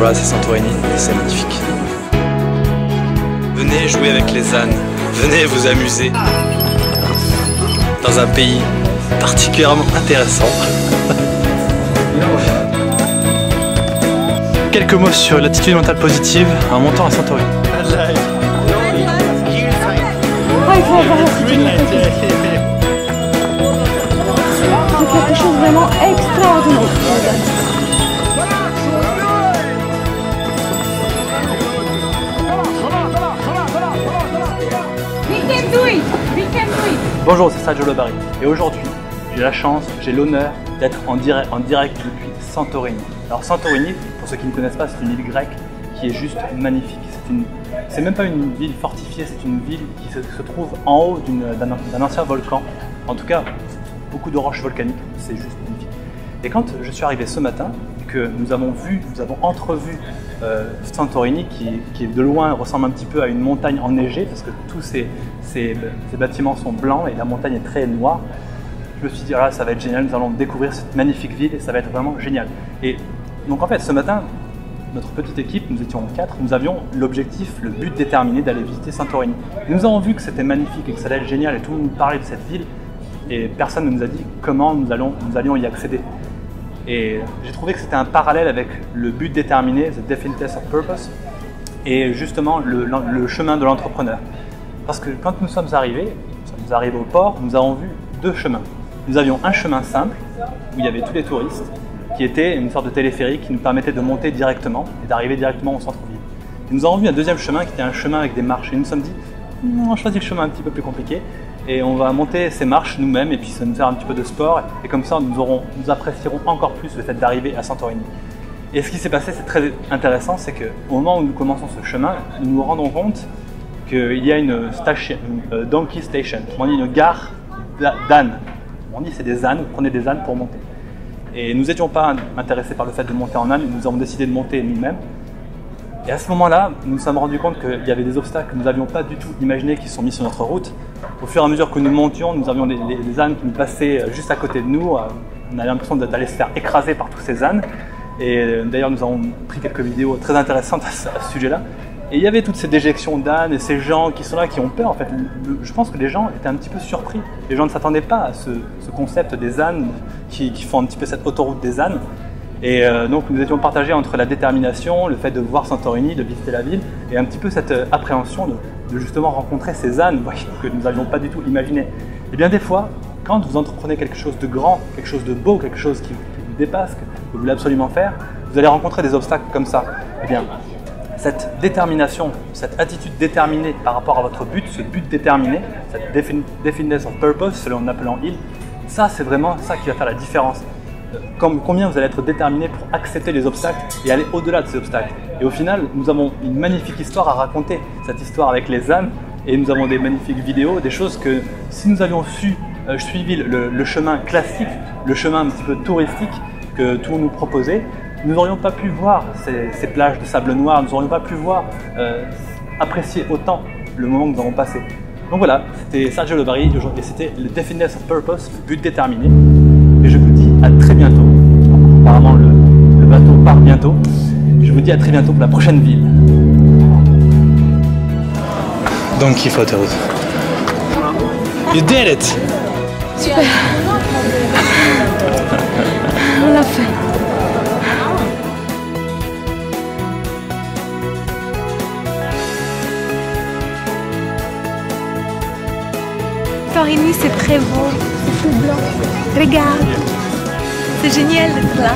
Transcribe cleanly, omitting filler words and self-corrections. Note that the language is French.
voilà, c'est Santorini et c'est magnifique. Venez jouer avec les ânes, venez vous amuser dans un pays particulièrement intéressant. Quelques mots sur l'attitude mentale positive en montant à Santorini. C'est quelque chose de vraiment extraordinaire. Bonjour, c'est Sergio Lobari et aujourd'hui j'ai la chance, j'ai l'honneur d'être en direct depuis Santorini. Alors Santorini, pour ceux qui ne connaissent pas, c'est une île grecque qui est juste magnifique. C'est même pas une ville fortifiée, c'est une ville qui se trouve en haut d'un ancien volcan. En tout cas, beaucoup de roches volcaniques, c'est juste magnifique. Et quand je suis arrivé ce matin, que nous avons entrevu Santorini, qui de loin ressemble un petit peu à une montagne enneigée, parce que tous ces bâtiments sont blancs et la montagne est très noire, je me suis dit, ah, ça va être génial, nous allons découvrir cette magnifique ville et ça va être vraiment génial. Et donc en fait, ce matin, notre petite équipe, nous étions 4, nous avions l'objectif, le but déterminé d'aller visiter Santorini. Et nous avons vu que c'était magnifique et que ça allait être génial et tout le monde nous parlait de cette ville et personne ne nous a dit comment nous allions y accéder. Et j'ai trouvé que c'était un parallèle avec le but déterminé, the definiteness of purpose, et justement le chemin de l'entrepreneur. Parce que quand nous sommes arrivés au port, nous avons vu deux chemins. Nous avions un chemin simple, où il y avait tous les touristes, qui était une sorte de téléphérique qui nous permettait de monter directement et d'arriver directement au centre-ville. Et nous avons vu un deuxième chemin qui était un chemin avec des marches. Et nous nous sommes dit, on choisit le chemin un petit peu plus compliqué et on va monter ces marches nous-mêmes et puis ça va nous faire un petit peu de sport. Et comme ça, nous apprécierons encore plus le fait d'arriver à Santorini. Et ce qui s'est passé, c'est très intéressant, c'est qu'au moment où nous commençons ce chemin, nous nous rendons compte qu'il y a une donkey station, on dit une gare d'ânes. On dit c'est des ânes, vous prenez des ânes pour monter. Et nous n'étions pas intéressés par le fait de monter en âne, nous avons décidé de monter nous-mêmes. Et à ce moment-là, nous nous sommes rendus compte qu'il y avait des obstacles que nous n'avions pas du tout imaginés qui sont mis sur notre route. Au fur et à mesure que nous montions, nous avions des ânes qui nous passaient juste à côté de nous. On avait l'impression d'aller se faire écraser par tous ces ânes. Et d'ailleurs, nous avons pris quelques vidéos très intéressantes à ce sujet-là. Et il y avait toutes ces déjections d'ânes et ces gens qui sont là, qui ont peur. En fait, je pense que les gens étaient un petit peu surpris. Les gens ne s'attendaient pas à ce concept des ânes qui font un petit peu cette autoroute des ânes. Et donc nous étions partagés entre la détermination, le fait de voir Santorini, de visiter la ville, et un petit peu cette appréhension de justement rencontrer ces ânes que nous n'avions pas du tout imaginé. Et bien des fois, quand vous entreprenez quelque chose de grand, quelque chose de beau, quelque chose qui vous dépasse, que vous voulez absolument faire, vous allez rencontrer des obstacles comme ça. Et bien, cette détermination, cette attitude déterminée par rapport à votre but, ce but déterminé, cette definiteness of purpose, selon en appelant il, ça c'est vraiment ça qui va faire la différence. Combien vous allez être déterminé pour accepter les obstacles et aller au-delà de ces obstacles. Et au final, nous avons une magnifique histoire à raconter, cette histoire avec les ânes, et nous avons des magnifiques vidéos, des choses que si nous avions suivi le chemin classique, le chemin un petit peu touristique que tout le monde nous proposait, nous n'aurions pas pu voir ces plages de sable noir, nous n'aurions pas pu voir, apprécier autant le moment que nous avons passé. Donc voilà, c'était Sergio Lobari et c'était le Definiteness of Purpose, le but déterminé. Et je vous dis à très bientôt. Donc, apparemment le bateau part bientôt. Je vous dis à très bientôt pour la prochaine ville. Donkey Photos. You did it! Super. On l'a fait. Santorini, c'est très beau, c'est tout blanc. Regarde, c'est génial d'être là.